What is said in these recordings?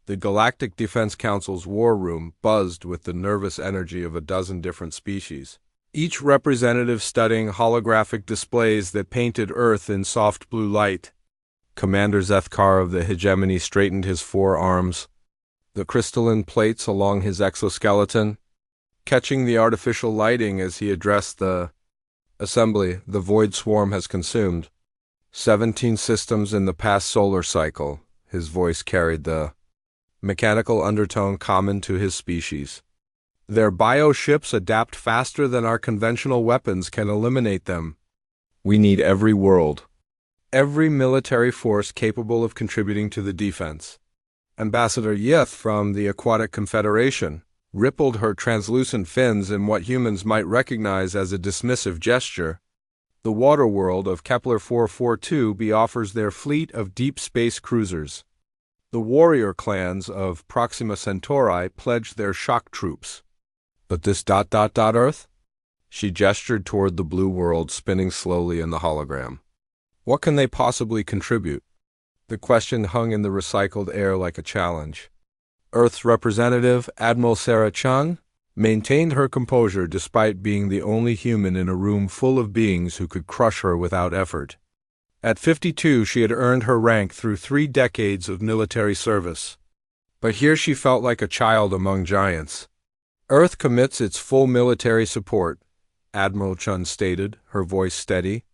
The Galactic Defense Council's war room buzzed with the nervous energy of a dozen different species, each representative studying holographic displays that painted Earth in soft blue light. Commander Zethkar of the hegemony straightened his forearms, the crystalline plates along his exoskeleton, catching the artificial lighting as he addressed the assembly the void swarm has consumed. 17 systems in the past solar cycle. His voice carried the mechanical undertone common to his species. Their bioships adapt faster than our conventional weapons can eliminate them. We need every world, every military force capable of contributing to the defense. Ambassador Yith from the Aquatic Confederation rippled her translucent fins in what humans might recognize as a dismissive gesture. The water world of Kepler 442b offers their fleet of deep space cruisers. The warrior clans of Proxima Centauri pledged their shock troops. But this ... Earth? She gestured toward the blue world spinning slowly in the hologram. What can they possibly contribute? The question hung in the recycled air like a challenge. Earth's representative, Admiral Sarah Chun, maintained her composure despite being the only human in a room full of beings who could crush her without effort. At 52, she had earned her rank through 3 decades of military service. But here she felt like a child among giants. Earth commits its full military support, Admiral Chun stated, her voice steady.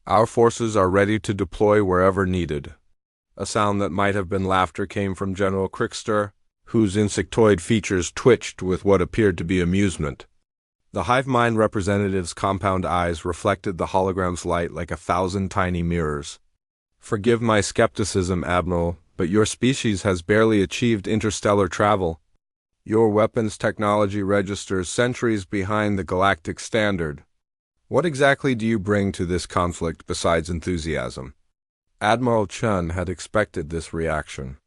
Our forces are ready to deploy wherever needed. A sound that might have been laughter came from General Crickster, whose insectoid features twitched with what appeared to be amusement. The hive mind representative's compound eyes reflected the hologram's light like 1,000 tiny mirrors. Forgive my skepticism, Admiral, but your species has barely achieved interstellar travel. Your weapons technology registers centuries behind the galactic standard. What exactly do you bring to this conflict besides enthusiasm? Admiral Chun had expected this reaction.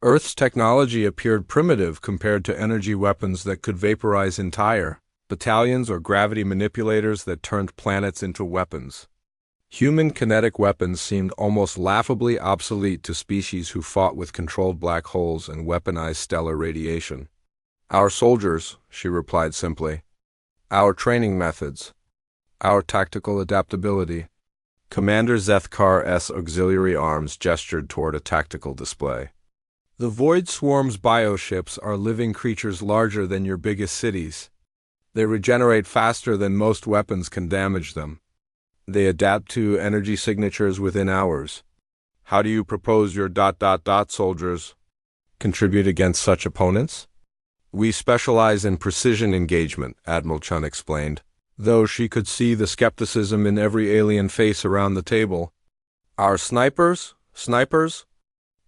Earth's technology appeared primitive compared to energy weapons that could vaporize entire battalions or gravity manipulators that turned planets into weapons. Human kinetic weapons seemed almost laughably obsolete to species who fought with controlled black holes and weaponized stellar radiation. Our soldiers, she replied simply. Our training methods. Our tactical adaptability. Commander Zethkar's auxiliary arms gestured toward a tactical display. The Void Swarm's bioships are living creatures larger than your biggest cities. They regenerate faster than most weapons can damage them. They adapt to energy signatures within hours. How do you propose your ... soldiers contribute against such opponents? We specialize in precision engagement, Admiral Chun explained, though she could see the skepticism in every alien face around the table. Our snipers? Snipers?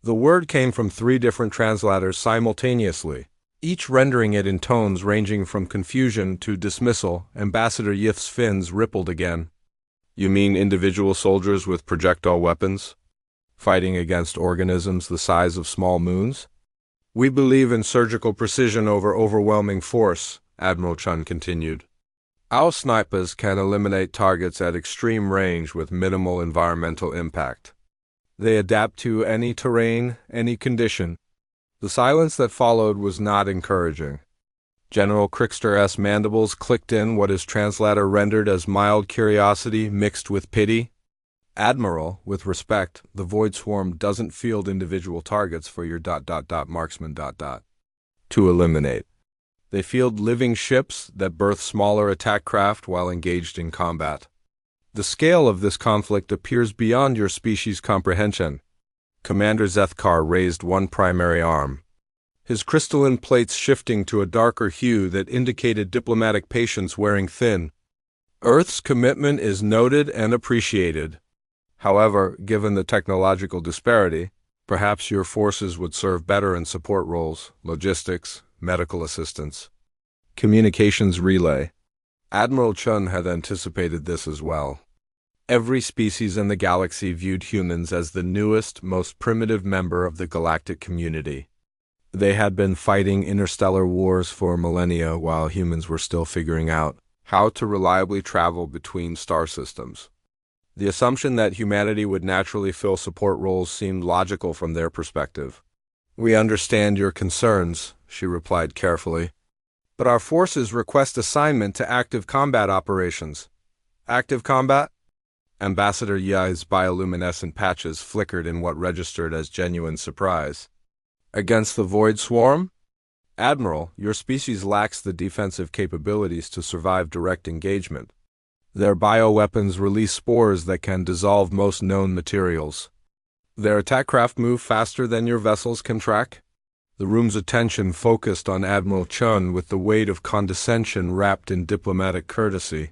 The word came from 3 different translators simultaneously, each rendering it in tones ranging from confusion to dismissal. Ambassador Yith's fins rippled again. You mean individual soldiers with projectile weapons, fighting against organisms the size of small moons? We believe in surgical precision over overwhelming force, Admiral Chun continued. Our snipers can eliminate targets at extreme range with minimal environmental impact. They adapt to any terrain, any condition. The silence that followed was not encouraging. General Crickster's mandibles clicked in what his translator rendered as mild curiosity mixed with pity. Admiral, with respect, the Void Swarm doesn't field individual targets for your ... marksman ... to eliminate. They field living ships that birth smaller attack craft while engaged in combat. The scale of this conflict appears beyond your species' comprehension. Commander Zethkar raised one primary arm, his crystalline plates shifting to a darker hue that indicated diplomatic patience wearing thin. Earth's commitment is noted and appreciated. However, given the technological disparity, perhaps your forces would serve better in support roles, logistics, medical assistance, communications relay. Admiral Chun had anticipated this as well. Every species in the galaxy viewed humans as the newest, most primitive member of the galactic community. They had been fighting interstellar wars for millennia while humans were still figuring out how to reliably travel between star systems. The assumption that humanity would naturally fill support roles seemed logical from their perspective. We understand your concerns, she replied carefully. But our forces request assignment to active combat operations. Active combat? Ambassador Yi's bioluminescent patches flickered in what registered as genuine surprise. Against the Void Swarm? Admiral, your species lacks the defensive capabilities to survive direct engagement. Their bioweapons release spores that can dissolve most known materials. Their attack craft move faster than your vessels can track? The room's attention focused on Admiral Chun with the weight of condescension wrapped in diplomatic courtesy.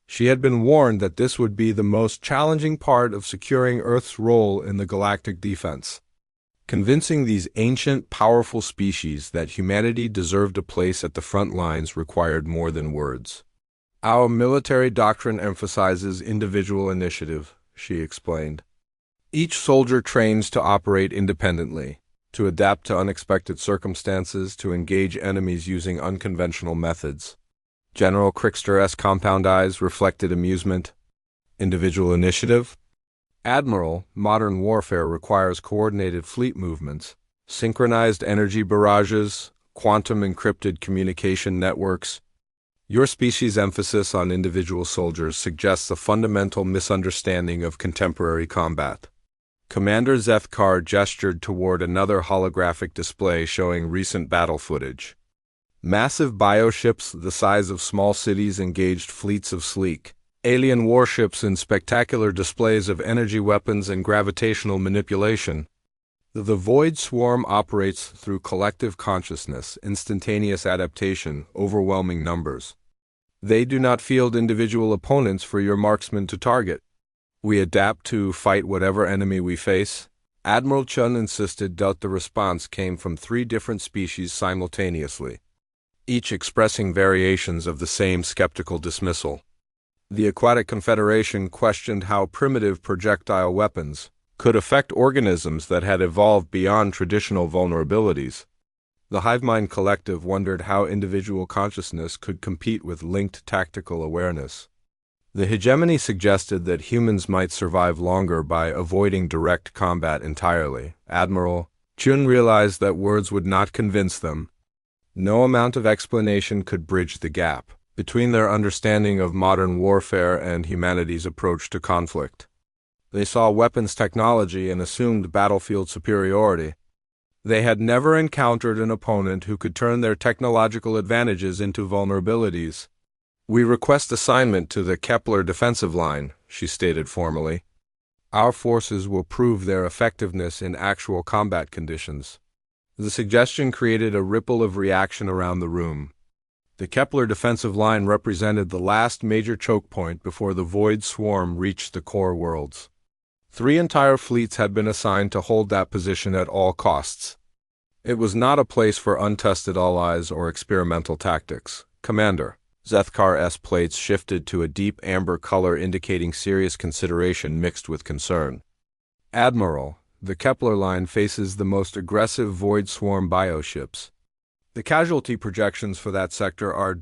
She had been warned that this would be the most challenging part of securing Earth's role in the galactic defense. Convincing these ancient, powerful species that humanity deserved a place at the front lines required more than words. Our military doctrine emphasizes individual initiative, she explained. Each soldier trains to operate independently, to adapt to unexpected circumstances, to engage enemies using unconventional methods. General Crickster's compound eyes reflected amusement. Individual initiative? Admiral, modern warfare requires coordinated fleet movements, synchronized energy barrages, quantum-encrypted communication networks. Your species' emphasis on individual soldiers suggests a fundamental misunderstanding of contemporary combat. Commander Zethkar gestured toward another holographic display showing recent battle footage. Massive bioships the size of small cities engaged fleets of sleek, alien warships in spectacular displays of energy weapons and gravitational manipulation. The Void Swarm operates through collective consciousness, instantaneous adaptation, overwhelming numbers. They do not field individual opponents for your marksman to target. We adapt to fight whatever enemy we face. Admiral Chun insisted that the response came from 3 different species simultaneously, each expressing variations of the same skeptical dismissal. The Aquatic Confederation questioned how primitive projectile weapons could affect organisms that had evolved beyond traditional vulnerabilities. The Hivemind Collective wondered how individual consciousness could compete with linked tactical awareness. The hegemony suggested that humans might survive longer by avoiding direct combat entirely. Admiral Chun realized that words would not convince them. No amount of explanation could bridge the gap between their understanding of modern warfare and humanity's approach to conflict. They saw weapons technology and assumed battlefield superiority. They had never encountered an opponent who could turn their technological advantages into vulnerabilities. We request assignment to the Kepler defensive line, she stated formally. Our forces will prove their effectiveness in actual combat conditions. The suggestion created a ripple of reaction around the room. The Kepler defensive line represented the last major choke point before the Void Swarm reached the core worlds. 3 entire fleets had been assigned to hold that position at all costs. It was not a place for untested allies or experimental tactics. Commander, Zethkar's plates shifted to a deep amber color indicating serious consideration mixed with concern. Admiral, the Kepler line faces the most aggressive Void Swarm bioships. The casualty projections for that sector are ...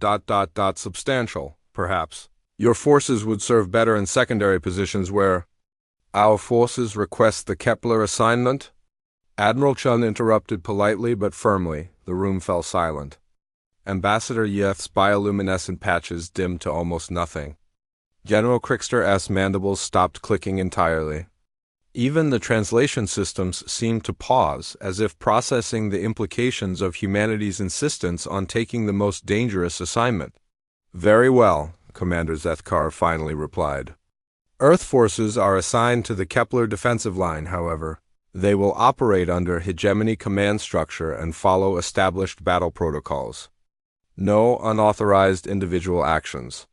substantial, perhaps. Your forces would serve better in secondary positions where... Our forces request the Kepler assignment? Admiral Chun interrupted politely but firmly. The room fell silent. Ambassador Yi's bioluminescent patches dimmed to almost nothing. General Crickster's mandibles stopped clicking entirely. Even the translation systems seemed to pause, as if processing the implications of humanity's insistence on taking the most dangerous assignment. Very well, Commander Zethkar finally replied. Earth forces are assigned to the Kepler defensive line, however. They will operate under hegemony command structure and follow established battle protocols. No unauthorized individual actions.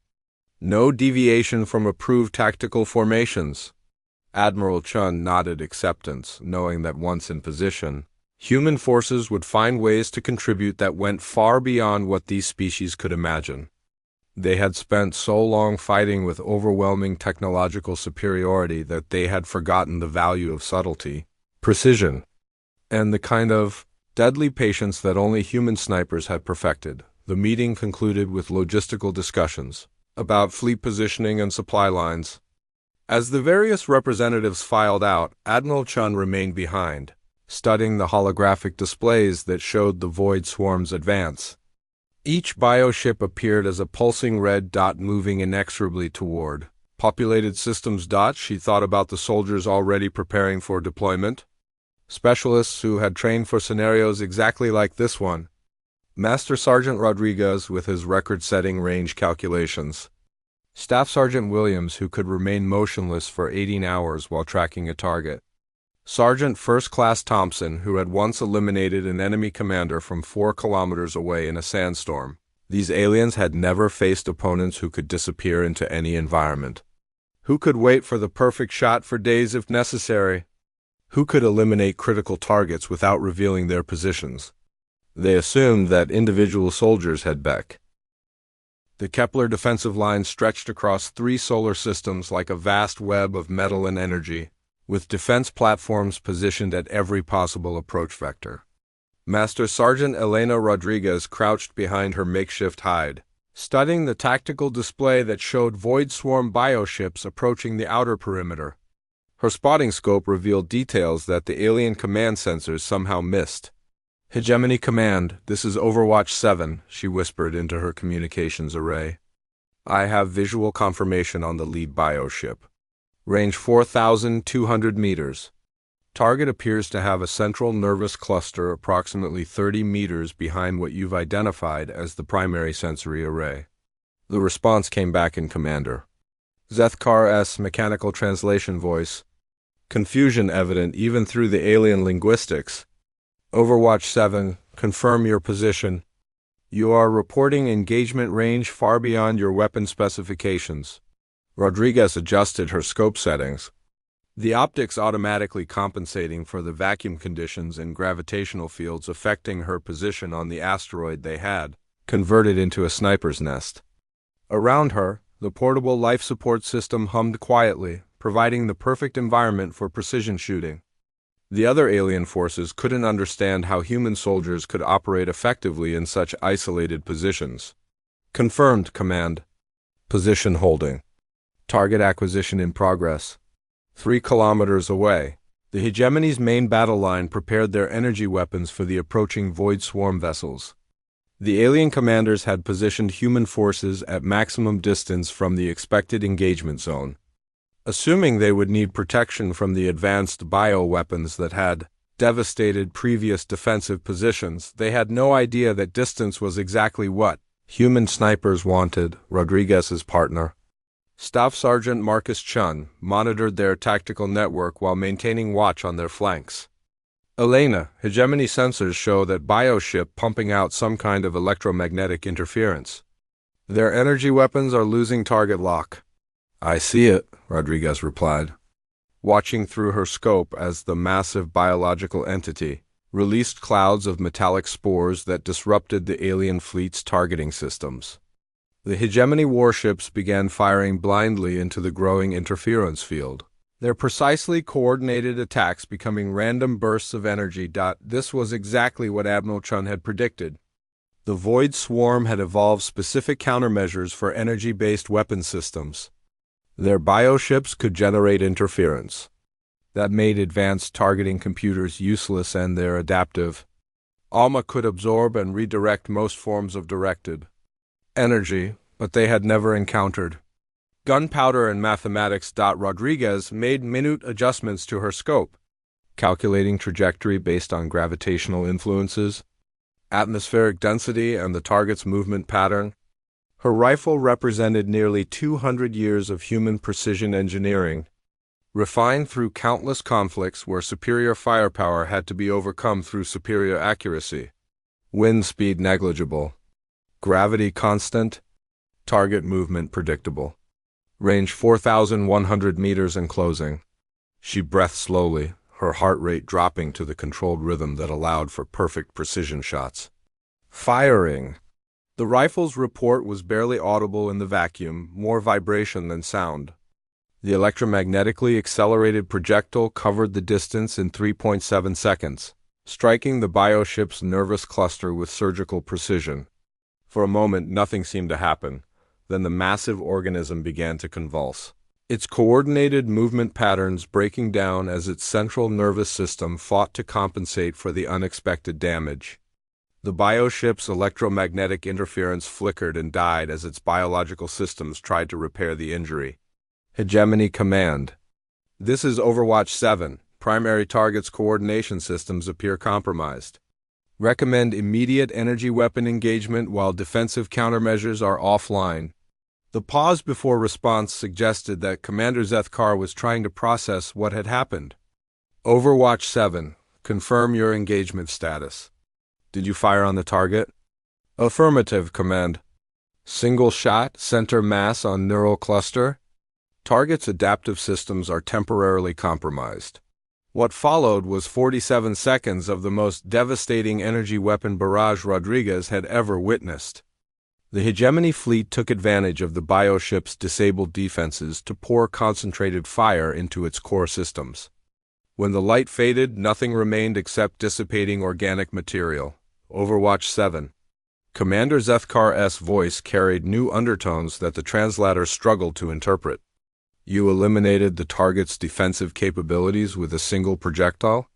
No deviation from approved tactical formations. Admiral Chun nodded acceptance, knowing that once in position, human forces would find ways to contribute that went far beyond what these species could imagine. They had spent so long fighting with overwhelming technological superiority that they had forgotten the value of subtlety, precision, and the kind of deadly patience that only human snipers had perfected. The meeting concluded with logistical discussions about fleet positioning and supply lines. As the various representatives filed out, Admiral Chun remained behind, studying the holographic displays that showed the void swarm's advance. Each bioship appeared as a pulsing red dot moving inexorably toward populated systems. She thought about the soldiers already preparing for deployment. Specialists who had trained for scenarios exactly like this one. Master Sergeant Rodriguez with his record-setting range calculations. Staff Sergeant Williams who could remain motionless for 18 hours while tracking a target. Sergeant First Class Thompson who had once eliminated an enemy commander from 4 kilometers away in a sandstorm. These aliens had never faced opponents who could disappear into any environment. Who could wait for the perfect shot for days if necessary? Who could eliminate critical targets without revealing their positions? They assumed that individual soldiers had Beck. The Kepler defensive line stretched across 3 solar systems like a vast web of metal and energy, with defense platforms positioned at every possible approach vector. Master Sergeant Elena Rodriguez crouched behind her makeshift hide, studying the tactical display that showed void swarm bioships approaching the outer perimeter. Her spotting scope revealed details that the alien command sensors somehow missed. Hegemony Command, this is Overwatch 7, she whispered into her communications array. I have visual confirmation on the lead bioship. Range 4,200 meters. Target appears to have a central nervous cluster approximately 30 meters behind what you've identified as the primary sensory array. The response came back in Commander. Zethkar's mechanical translation voice. Confusion evident even through the alien linguistics. Overwatch 7, confirm your position. You are reporting engagement range far beyond your weapon specifications. Rodriguez adjusted her scope settings. The optics automatically compensating for the vacuum conditions and gravitational fields affecting her position on the asteroid they had converted into a sniper's nest. Around her, the portable life support system hummed quietly, providing the perfect environment for precision shooting. The other alien forces couldn't understand how human soldiers could operate effectively in such isolated positions. Confirmed, Command. Position holding. Target acquisition in progress. 3 kilometers away, the Hegemony's main battle line prepared their energy weapons for the approaching void swarm vessels. The alien commanders had positioned human forces at maximum distance from the expected engagement zone. Assuming they would need protection from the advanced bioweapons that had devastated previous defensive positions, they had no idea that distance was exactly what human snipers wanted. Rodriguez's partner, Staff Sergeant Marcus Chun, monitored their tactical network while maintaining watch on their flanks. Elena, Hegemony sensors show that bioship pumping out some kind of electromagnetic interference. Their energy weapons are losing target lock. I see it, Rodriguez replied, watching through her scope as the massive biological entity released clouds of metallic spores that disrupted the alien fleet's targeting systems. The Hegemony warships began firing blindly into the growing interference field, their precisely coordinated attacks becoming random bursts of energy. This was exactly what Admiral Chun had predicted. The Void Swarm had evolved specific countermeasures for energy-based weapon systems. Their bioships could generate interference. That made advanced targeting computers useless, and their adaptive ALMA could absorb and redirect most forms of directed energy, but they had never encountered gunpowder and mathematics. Rodriguez made minute adjustments to her scope, calculating trajectory based on gravitational influences, atmospheric density, and the target's movement pattern. Her rifle represented nearly 200 years of human precision engineering, refined through countless conflicts where superior firepower had to be overcome through superior accuracy. Wind speed negligible. Gravity constant. Target movement predictable. Range 4,100 meters and closing. She breathed slowly, her heart rate dropping to the controlled rhythm that allowed for perfect precision shots. Firing. The rifle's report was barely audible in the vacuum, more vibration than sound. The electromagnetically accelerated projectile covered the distance in 3.7 seconds, striking the bioship's nervous cluster with surgical precision. For a moment, nothing seemed to happen. Then the massive organism began to convulse. its coordinated movement patterns breaking down as its central nervous system fought to compensate for the unexpected damage. The bioship's electromagnetic interference flickered and died as its biological systems tried to repair the injury. Hegemony Command. This is Overwatch 7. Primary target's coordination systems appear compromised. Recommend immediate energy weapon engagement while defensive countermeasures are offline. The pause before response suggested that Commander Zethkar was trying to process what had happened. Overwatch 7. Confirm your engagement status. Did you fire on the target? Affirmative, Command. Single shot, center mass on neural cluster. Target's adaptive systems are temporarily compromised. What followed was 47 seconds of the most devastating energy weapon barrage Rodriguez had ever witnessed. The Hegemony fleet took advantage of the bioship's disabled defenses to pour concentrated fire into its core systems. When the light faded, nothing remained except dissipating organic material. Overwatch 7. Commander Zethkar's voice carried new undertones that the translator struggled to interpret. You eliminated the target's defensive capabilities with a single projectile?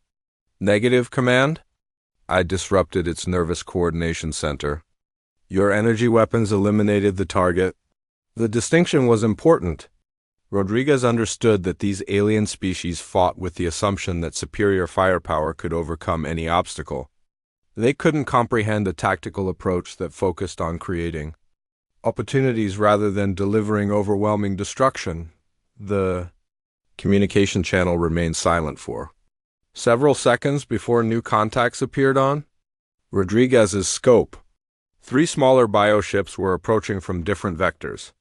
Negative, Command. I disrupted its nervous coordination center. Your energy weapons eliminated the target. The distinction was important. Rodriguez understood that these alien species fought with the assumption that superior firepower could overcome any obstacle. They couldn't comprehend a tactical approach that focused on creating opportunities rather than delivering overwhelming destruction. The communication channel remained silent for several seconds before new contacts appeared on Rodriguez's scope. 3 smaller bioships were approaching from different vectors,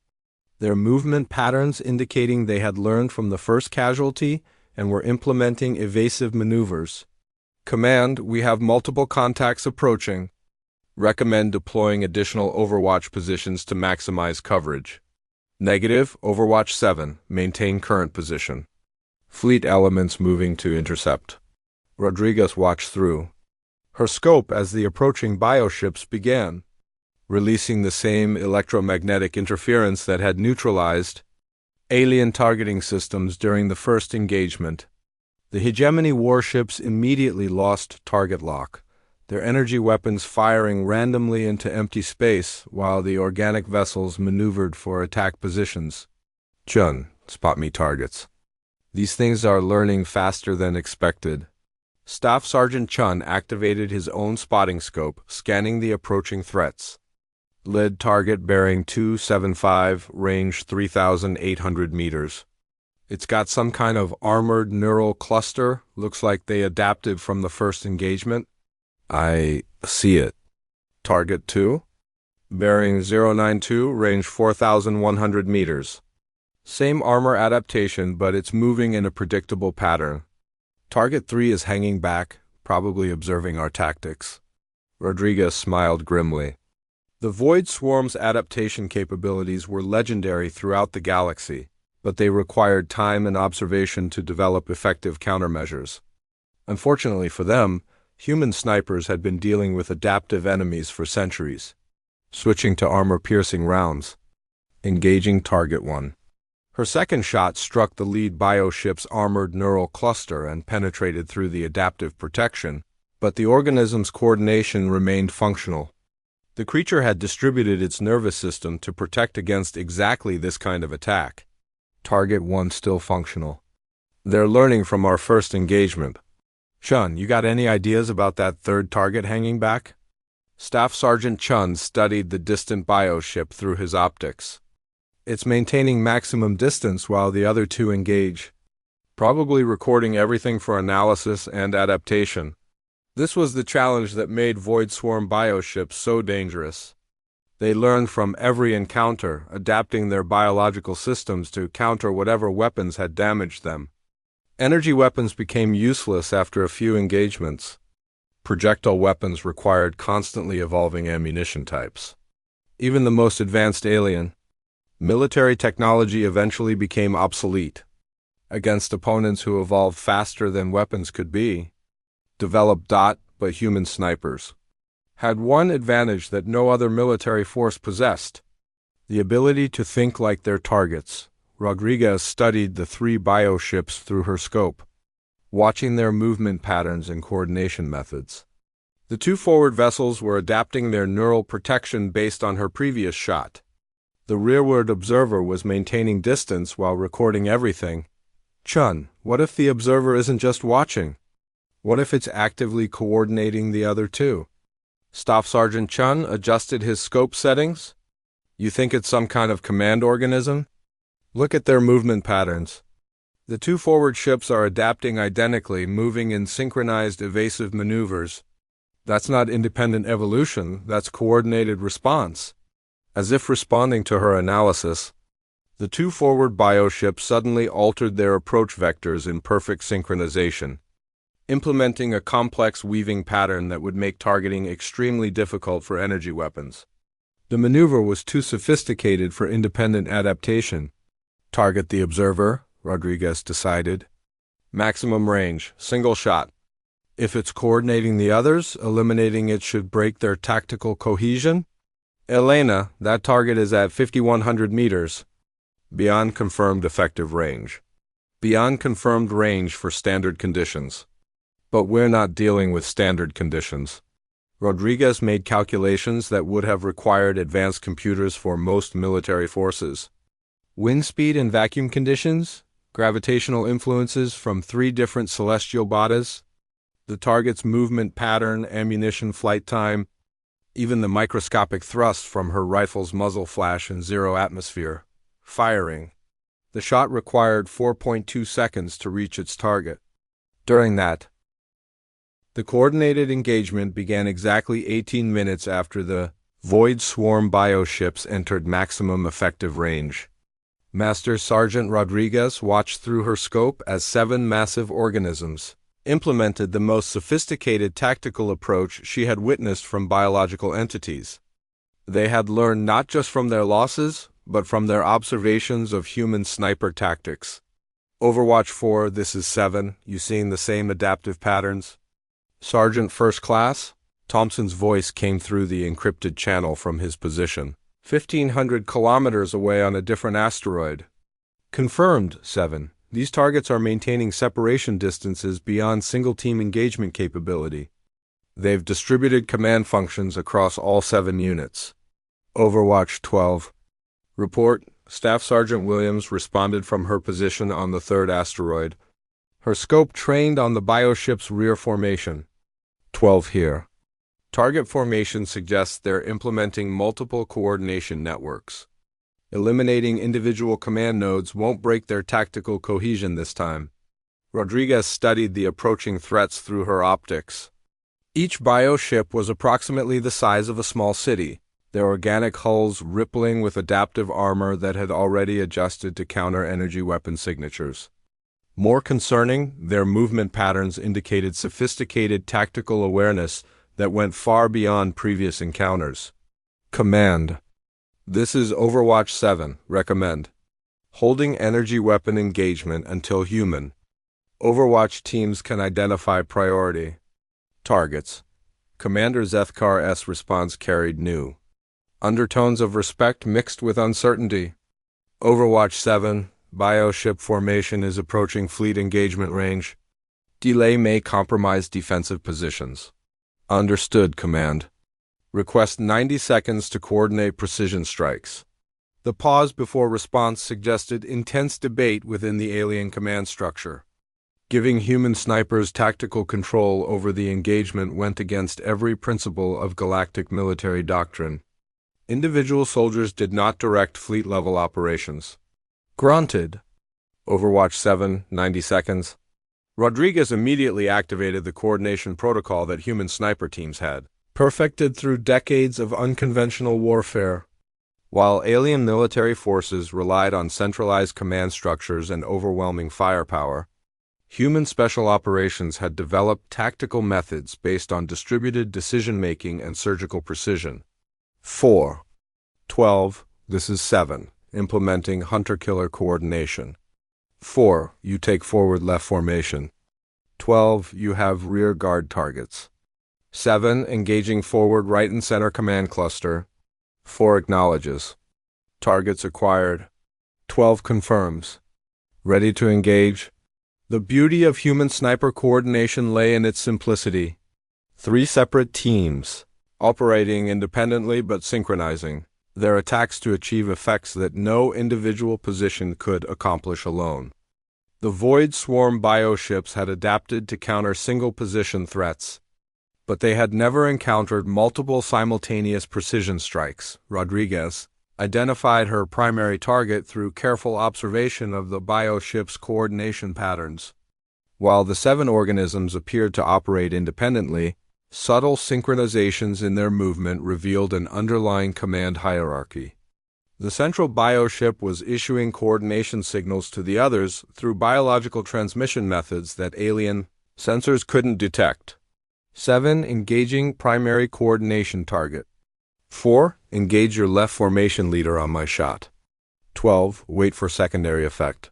their movement patterns indicating they had learned from the first casualty and were implementing evasive maneuvers. Command, we have multiple contacts approaching. Recommend deploying additional Overwatch positions to maximize coverage. Negative, Overwatch 7. Maintain current position. Fleet elements moving to intercept. Rodriguez watched through her scope as the approaching bioships began, releasing the same electromagnetic interference that had neutralized alien targeting systems during the first engagement. The Hegemony warships immediately lost target lock, their energy weapons firing randomly into empty space while the organic vessels maneuvered for attack positions. Chun, spot me targets. These things are learning faster than expected. Staff Sergeant Chun activated his own spotting scope, scanning the approaching threats. Lead target bearing 275, range 3,800 meters. It's got some kind of armored neural cluster. Looks like they adapted from the first engagement. I see it. Target 2. Bearing 092, range 4,100 meters. Same armor adaptation, but it's moving in a predictable pattern. Target 3 is hanging back, probably observing our tactics. Rodriguez smiled grimly. The Void Swarm's adaptation capabilities were legendary throughout the galaxy, but they required time and observation to develop effective countermeasures. Unfortunately for them, human snipers had been dealing with adaptive enemies for centuries. Switching to armor-piercing rounds. Engaging Target 1. Her second shot struck the lead bioship's armored neural cluster and penetrated through the adaptive protection, but the organism's coordination remained functional. The creature had distributed its nervous system to protect against exactly this kind of attack. Target 1 still functional. They're learning from our first engagement. Chun, you got any ideas about that third target hanging back? Staff Sergeant Chun studied the distant bioship through his optics. It's maintaining maximum distance while the other 2 engage, probably recording everything for analysis and adaptation. This was the challenge that made Void Swarm bioships so dangerous. They learned from every encounter, adapting their biological systems to counter whatever weapons had damaged them. Energy weapons became useless after a few engagements. Projectile weapons required constantly evolving ammunition types. Even the most advanced alien military technology eventually became obsolete. Against opponents who evolved faster than weapons could be, developed but human snipers had one advantage that no other military force possessed: the ability to think like their targets, Rodriguez studied the three bioships through her scope, watching their movement patterns and coordination methods. The two forward vessels were adapting their neural protection based on her previous shot. The rearward observer was maintaining distance while recording everything. Chun, what if the observer isn't just watching? What if it's actively coordinating the other two? Staff Sergeant Chun adjusted his scope settings. You think it's some kind of command organism? Look at their movement patterns. The two forward ships are adapting identically, moving in synchronized evasive maneuvers. That's not independent evolution, that's coordinated response. As if responding to her analysis, the two forward bioships suddenly altered their approach vectors in perfect synchronization, implementing a complex weaving pattern that would make targeting extremely difficult for energy weapons. The maneuver was too sophisticated for independent adaptation. Target the observer, Rodriguez decided. Maximum range, single shot. If it's coordinating the others, eliminating it should break their tactical cohesion. Elena, that target is at 5,100 meters. Beyond confirmed effective range. Beyond confirmed range for standard conditions. But we're not dealing with standard conditions. Rodriguez made calculations that would have required advanced computers for most military forces. Wind speed and vacuum conditions, gravitational influences from 3 different celestial bodies, the target's movement pattern, ammunition flight time, even the microscopic thrust from her rifle's muzzle flash in 0 atmosphere. Firing. The shot required 4.2 seconds to reach its target. During that, the coordinated engagement began exactly 18 minutes after the Void Swarm bioships entered maximum effective range. Master Sergeant Rodriguez watched through her scope as 7 massive organisms implemented the most sophisticated tactical approach she had witnessed from biological entities. They had learned not just from their losses, but from their observations of human sniper tactics. Overwatch 4, this is 7, you seeing the same adaptive patterns? Sergeant First Class? Thompson's voice came through the encrypted channel from his position. 1,500 kilometers away on a different asteroid. Confirmed, 7. These targets are maintaining separation distances beyond single-team engagement capability. They've distributed command functions across all 7 units. Overwatch 12. Report, Staff Sergeant Williams responded from her position on the 3rd asteroid. Her scope trained on the bioship's rear formation. 12 here. Target formation suggests they're implementing multiple coordination networks. Eliminating individual command nodes won't break their tactical cohesion this time. Rodriguez studied the approaching threats through her optics. Each bioship was approximately the size of a small city, their organic hulls rippling with adaptive armor that had already adjusted to counter energy weapon signatures. More concerning, their movement patterns indicated sophisticated tactical awareness that went far beyond previous encounters. Command. This is Overwatch 7, recommend. Holding energy weapon engagement until human. Overwatch teams can identify priority. Targets. Commander Zethkar S. response carried new. Undertones of respect mixed with uncertainty. Overwatch 7, bioship formation is approaching fleet engagement range. Delay may compromise defensive positions. Understood, Command. Request 90 seconds to coordinate precision strikes. The pause before response suggested intense debate within the alien command structure. Giving human snipers tactical control over the engagement went against every principle of galactic military doctrine. Individual soldiers did not direct fleet-level operations. Granted. Overwatch 7, 90 seconds. Rodriguez immediately activated the coordination protocol that human sniper teams had, perfected through decades of unconventional warfare. While alien military forces relied on centralized command structures and overwhelming firepower, human special operations had developed tactical methods based on distributed decision-making and surgical precision. 4. 12. This is 7. Implementing hunter-killer coordination. 4. You take forward left formation. 12. You have rear guard targets. 7. Engaging forward right and center command cluster. 4. Acknowledges. Targets acquired. 12 confirms. Ready to engage? The beauty of human sniper coordination lay in its simplicity. 3 separate teams, operating independently but synchronizing their attacks to achieve effects that no individual position could accomplish alone. The Void Swarm bioships had adapted to counter single-position threats, but they had never encountered multiple simultaneous precision strikes. Rodriguez identified her primary target through careful observation of the bioship's coordination patterns. While the 7 organisms appeared to operate independently, subtle synchronizations in their movement revealed an underlying command hierarchy. The central bioship was issuing coordination signals to the others through biological transmission methods that alien sensors couldn't detect. 7. Engaging primary coordination target. 4. Engage your left formation leader on my shot. 12. Wait for secondary effect.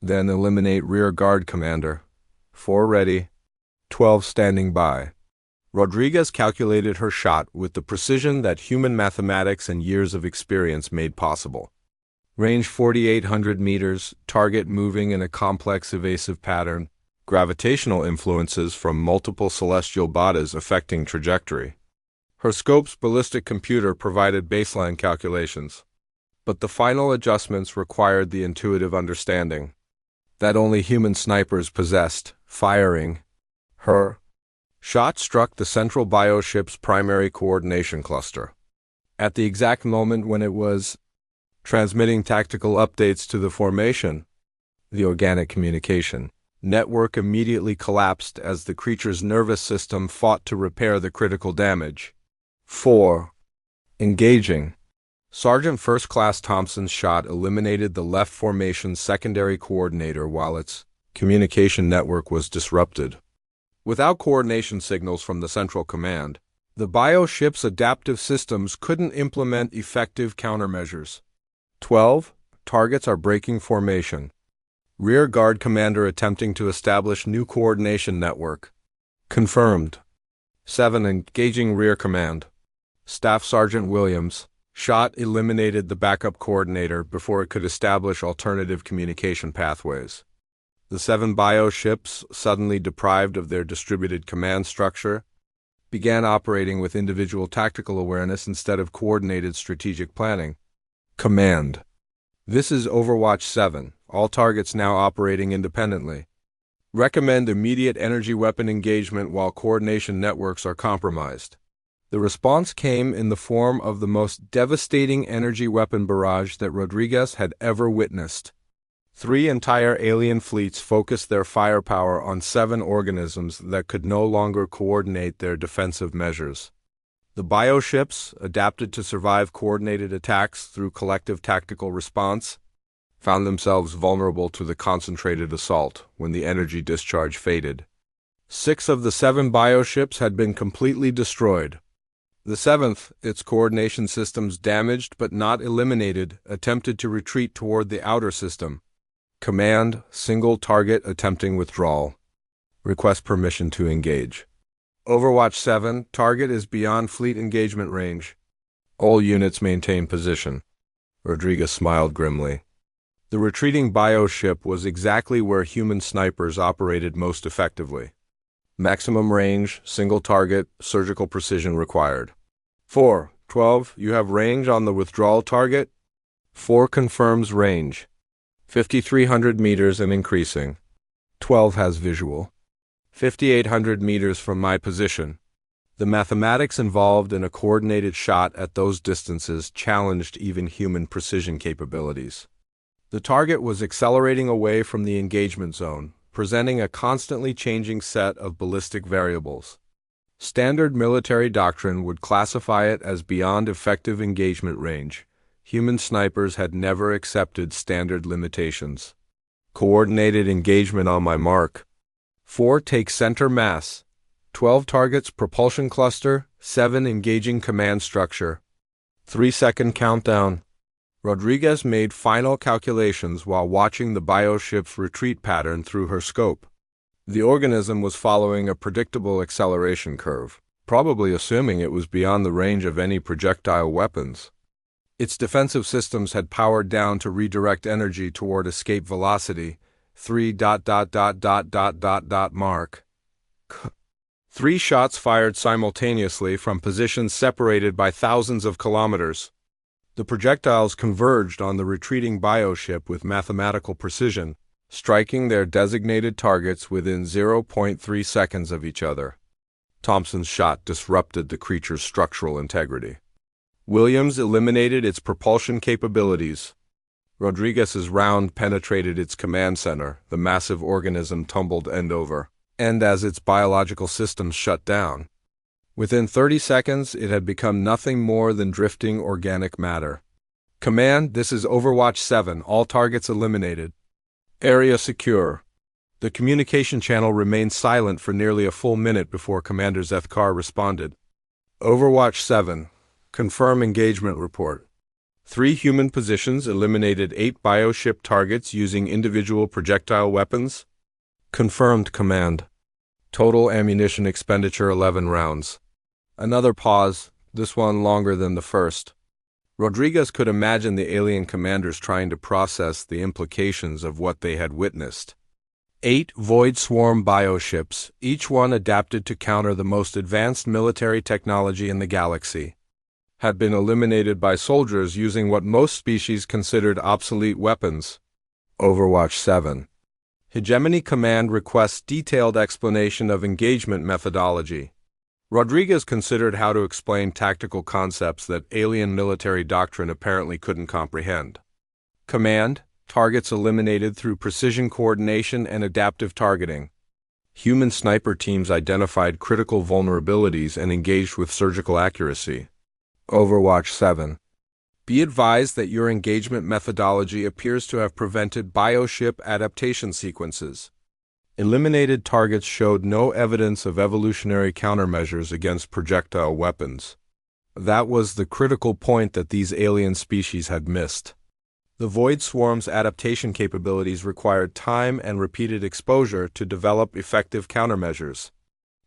Then eliminate rear guard commander. 4 ready. 12 standing by. Rodriguez calculated her shot with the precision that human mathematics and years of experience made possible. Range 4,800 meters, target moving in a complex evasive pattern, gravitational influences from multiple celestial bodies affecting trajectory. Her scope's ballistic computer provided baseline calculations, but the final adjustments required the intuitive understanding that only human snipers possessed. Firing. Her shot struck the central bioship's primary coordination cluster. At the exact moment when it was transmitting tactical updates to the formation, the organic communication network immediately collapsed as the creature's nervous system fought to repair the critical damage. 4. Engaging. Sergeant First Class Thompson's shot eliminated the left formation's secondary coordinator while its communication network was disrupted. Without coordination signals from the central command, the bioship's adaptive systems couldn't implement effective countermeasures. 12. Targets are breaking formation. Rear guard commander attempting to establish new coordination network. Confirmed. 7. Engaging rear command. Staff Sergeant Williams' shot eliminated the backup coordinator before it could establish alternative communication pathways. The 7 bioships, suddenly deprived of their distributed command structure, began operating with individual tactical awareness instead of coordinated strategic planning. Command. This is Overwatch 7, all targets now operating independently. Recommend immediate energy weapon engagement while coordination networks are compromised. The response came in the form of the most devastating energy weapon barrage that Rodriguez had ever witnessed. 3 entire alien fleets focused their firepower on 7 organisms that could no longer coordinate their defensive measures. The bioships, adapted to survive coordinated attacks through collective tactical response, found themselves vulnerable to the concentrated assault when the energy discharge faded. 6 of the 7 bioships had been completely destroyed. The 7th, its coordination systems damaged but not eliminated, attempted to retreat toward the outer system. Command, single target attempting withdrawal. Request permission to engage. Overwatch 7, target is beyond fleet engagement range. All units maintain position. Rodriguez smiled grimly. The retreating bioship was exactly where human snipers operated most effectively. Maximum range, single target, surgical precision required. 4. 12, you have range on the withdrawal target. 4 confirms range. 5,300 meters and increasing. 12 has visual. 5,800 meters from my position. The mathematics involved in a coordinated shot at those distances challenged even human precision capabilities. The target was accelerating away from the engagement zone, presenting a constantly changing set of ballistic variables. Standard military doctrine would classify it as beyond effective engagement range. Human snipers had never accepted standard limitations. Coordinated engagement on my mark. 4 take center mass. 12 targets propulsion cluster. 7 engaging command structure. 3-second countdown. Rodriguez made final calculations while watching the bioship's retreat pattern through her scope. The organism was following a predictable acceleration curve, probably assuming it was beyond the range of any projectile weapons. Its defensive systems had powered down to redirect energy toward escape velocity, 3 mark. 3 shots fired simultaneously from positions separated by thousands of kilometers. The projectiles converged on the retreating bioship with mathematical precision, striking their designated targets within 0.3 seconds of each other. Thompson's shot disrupted the creature's structural integrity. Williams eliminated its propulsion capabilities. Rodriguez's round penetrated its command center. The massive organism tumbled end over end as its biological systems shut down. Within 30 seconds, it had become nothing more than drifting organic matter. Command, this is Overwatch 7. All targets eliminated. Area secure. The communication channel remained silent for nearly a full minute before Commander Zethkar responded. Overwatch 7. Confirm engagement report. 3 human positions eliminated 8 bioship targets using individual projectile weapons. Confirmed, Command. Total ammunition expenditure 11 rounds. Another pause, this one longer than the first. Rodriguez could imagine the alien commanders trying to process the implications of what they had witnessed. 8 Void Swarm bioships, each one adapted to counter the most advanced military technology in the galaxy, had been eliminated by soldiers using what most species considered obsolete weapons. Overwatch 7. Hegemony Command requests detailed explanation of engagement methodology. Rodriguez considered how to explain tactical concepts that alien military doctrine apparently couldn't comprehend. Command, targets eliminated through precision coordination and adaptive targeting. Human sniper teams identified critical vulnerabilities and engaged with surgical accuracy. Overwatch 7. Be advised that your engagement methodology appears to have prevented bioship adaptation sequences. Eliminated targets showed no evidence of evolutionary countermeasures against projectile weapons. That was the critical point that these alien species had missed. The Void Swarm's adaptation capabilities required time and repeated exposure to develop effective countermeasures.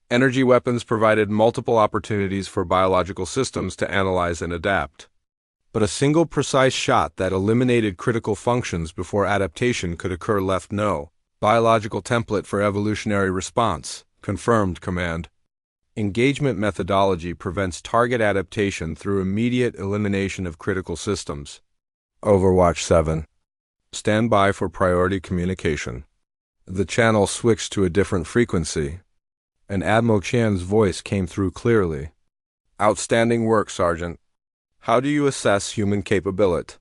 Energy weapons provided multiple opportunities for biological systems to analyze and adapt. But a single precise shot that eliminated critical functions before adaptation could occur left no biological template for evolutionary response. Confirmed, Command. Engagement methodology prevents target adaptation through immediate elimination of critical systems. Overwatch 7. Stand by for priority communication. The channel switched to a different frequency, and Admiral Qian's voice came through clearly. Outstanding work, Sergeant. How do you assess human capability?